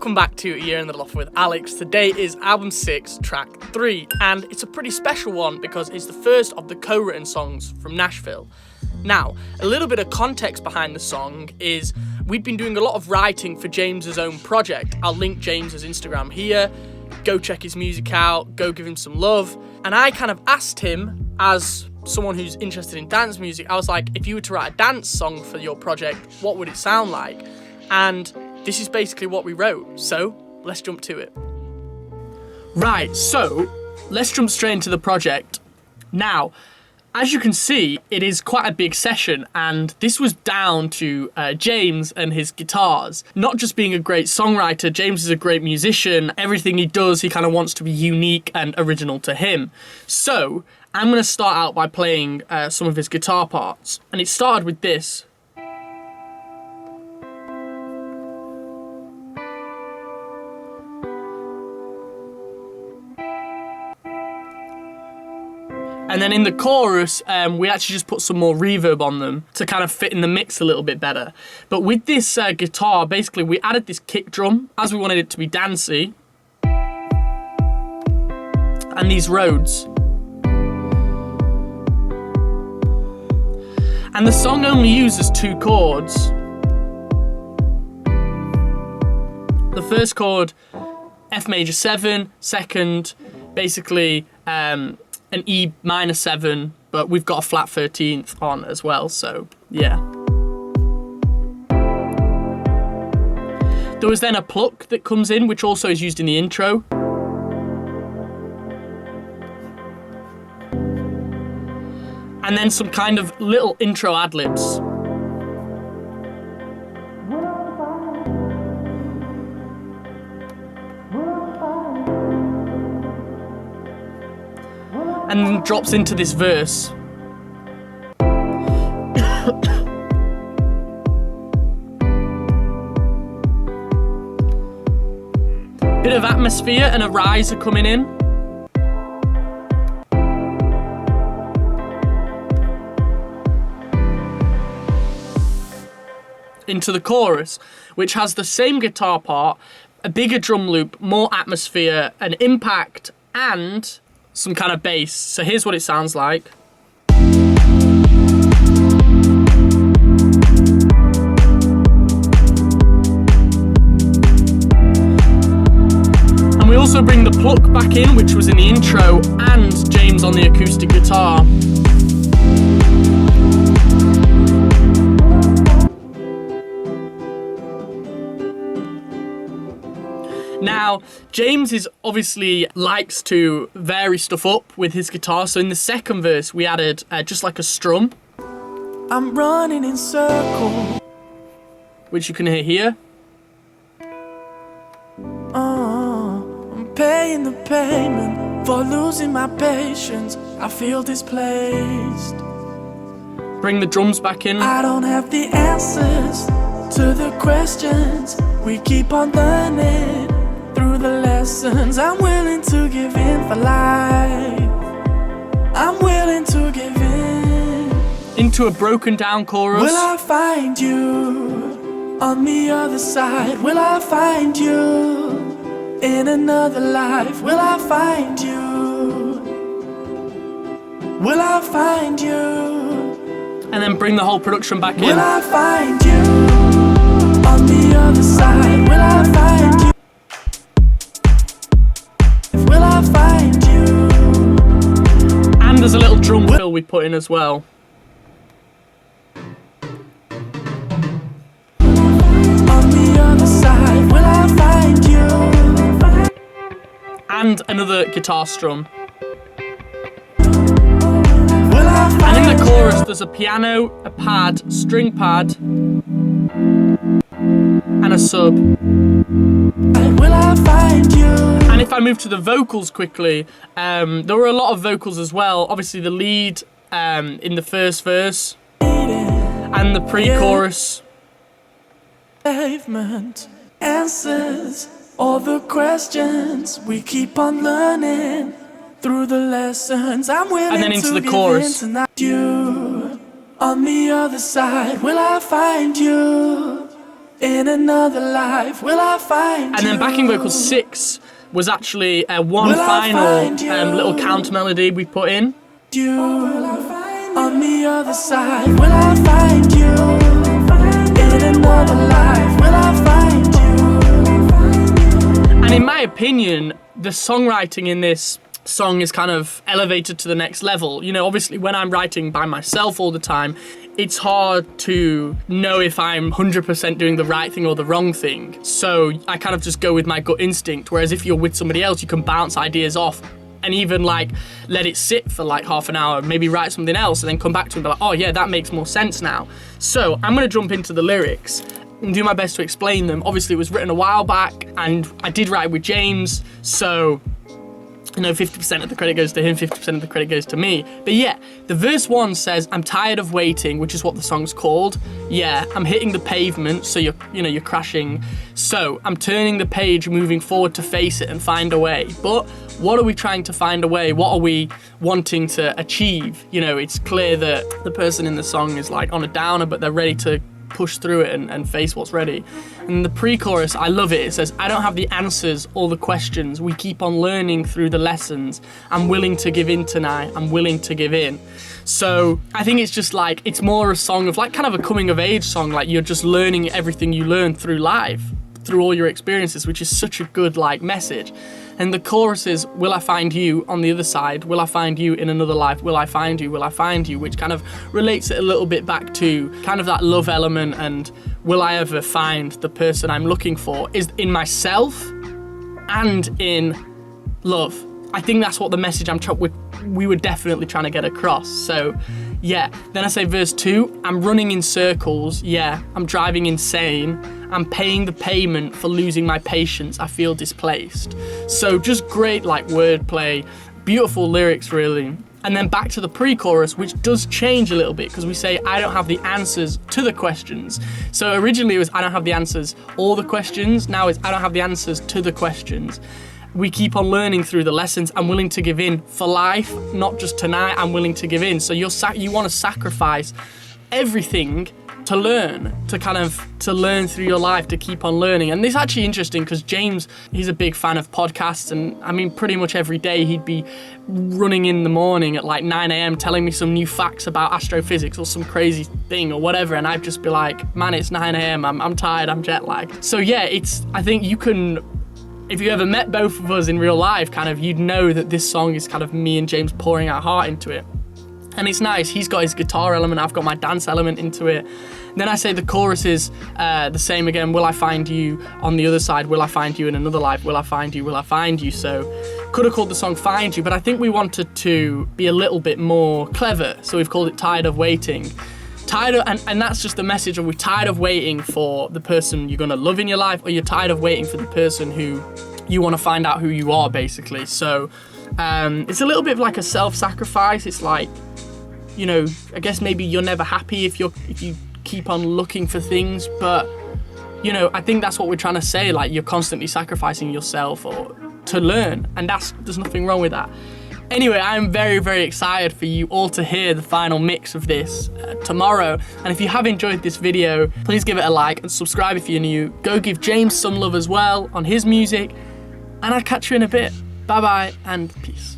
Welcome back to A Year in the Loft with Alex. Today is album 6, track 3, and it's a pretty special one because it's the first of the co-written songs from Nashville. Now, a little bit of context behind the song is we've been doing a lot of writing for James's own project. I'll link James's Instagram here. Go check his music out, go give him some love. And I kind of asked him, as someone who's interested in dance music, I was like, if you were to write a dance song for your project, what would it sound like? And this is basically what we wrote, so let's jump to it. Right, so let's jump straight into the project. Now, as you can see, it is quite a big session, and this was down to James and his guitars. Not just being a great songwriter, James is a great musician. Everything he does, he kind of wants to be unique and original to him. So I'm going to start out by playing some of his guitar parts, and it started with this. And then in the chorus, we actually just put some more reverb on them to kind of fit in the mix a little bit better. But with this guitar, basically we added this kick drum as we wanted it to be dancey. And these Rhodes. And the song only uses 2 chords. The first chord, F major 7, second, basically, an E minor 7, but we've got a flat 13th on as well, so yeah. There was then a pluck that comes in, which also is used in the intro. And then some kind of little intro ad-libs. And then drops into this verse. Bit of atmosphere and a rise are coming in. Into the chorus, which has the same guitar part, a bigger drum loop, more atmosphere, an impact, and some kind of bass. So here's what it sounds like. And we also bring the pluck back in, which was in the intro, and James on the acoustic guitar. Now, James obviously likes to vary stuff up with his guitar, so in the second verse we added just like a strum. I'm running in circles, which you can hear here. I'm paying the payment for losing my patience. I feel displaced. Bring the drums back in. I don't have the answers to the questions. We keep on learning through the lessons. I'm willing to give in for life. I'm willing to give in. Into a broken down chorus. Will I find you on the other side? Will I find you in another life? Will I find you? Will I find you? And then bring the whole production back in. Will I find you on the other side? Will I find you? Will I find you? And there's a little drum fill we put in as well. On the other side, will I find you? And another guitar strum. And in the chorus there's a piano, a pad, string pad, and a sub. Will I find you? And if I move to the vocals quickly, there were a lot of vocals as well. Obviously the lead in the first verse and the pre-chorus. Pavement answers all the questions. We keep on learning through the lessons. I'm willing and then into the chorus. You on the other side, will I find you? In another life, will I find you? And then backing vocal 6 was actually one final little counter melody we put in. You, on the other side, will I find you? In another life, will I find you? And in my opinion, the songwriting in this song is kind of elevated to the next level. You know, obviously when I'm writing by myself all the time, it's hard to know if I'm 100% doing the right thing or the wrong thing. So I kind of just go with my gut instinct. Whereas if you're with somebody else, you can bounce ideas off and even like let it sit for like half an hour, maybe write something else and then come back to it and be like, oh yeah, that makes more sense now. So I'm gonna jump into the lyrics and do my best to explain them. Obviously it was written a while back and I did write with James, so you know, 50% of the credit goes to him, 50% of the credit goes to me. But yeah, the verse 1 says, I'm tired of waiting, which is what the song's called. Yeah, I'm hitting the pavement, so you're crashing. So I'm turning the page, moving forward to face it and find a way. But what are we trying to find a way? What are we wanting to achieve? You know, it's clear that the person in the song is like on a downer, but they're ready to push through it and face what's ready. And the pre-chorus, I love it. It says, I don't have the answers or the questions. We keep on learning through the lessons. I'm willing to give in tonight. I'm willing to give in. So I think it's just like, it's more a song of like kind of a coming of age song. Like you're just learning everything you learn through life, through all your experiences, which is such a good like message. And the chorus is, will I find you on the other side? Will I find you in another life? Will I find you? Will I find you? Which kind of relates it a little bit back to kind of that love element and will I ever find the person I'm looking for is in myself and in love. I think that's what the message we were definitely trying to get across. So yeah, then I say verse 2, I'm running in circles. Yeah, I'm driving insane. I'm paying the payment for losing my patience. I feel displaced. So just great like wordplay, beautiful lyrics really. And then back to the pre-chorus, which does change a little bit because we say, I don't have the answers to the questions. So originally it was, I don't have the answers or the questions. Now it's, I don't have the answers to the questions. We keep on learning through the lessons. I'm willing to give in for life, not just tonight. I'm willing to give in. So you want to sacrifice everything to learn, to learn through your life, to keep on learning. And this is actually interesting because James, he's a big fan of podcasts, and I mean pretty much every day he'd be running in the morning at like 9 a.m. telling me some new facts about astrophysics or some crazy thing or whatever, and I'd just be like, man, it's 9 a.m. I'm tired, I'm jet lagged. So yeah, I think you can, if you ever met both of us in real life, kind of, you'd know that this song is kind of me and James pouring our heart into it. And it's nice, he's got his guitar element, I've got my dance element into it. Then I say the chorus is the same again, will I find you on the other side, will I find you in another life, will I find you, will I find you. So could have called the song Find You, but I think we wanted to be a little bit more clever, so we've called it Tired of Waiting. And that's just the message of, we're tired of waiting for the person you're gonna love in your life, or you're tired of waiting for the person who you wanna find out who you are, basically. So it's a little bit of like a self-sacrifice. It's like, you know, I guess maybe you're never happy if you keep on looking for things, but you know, I think that's what we're trying to say, like you're constantly sacrificing yourself or to learn, and there's nothing wrong with that. Anyway, I'm very, very excited for you all to hear the final mix of this tomorrow. And if you have enjoyed this video, please give it a like and subscribe if you're new. Go give James some love as well on his music, and I'll catch you in a bit. Bye bye and peace.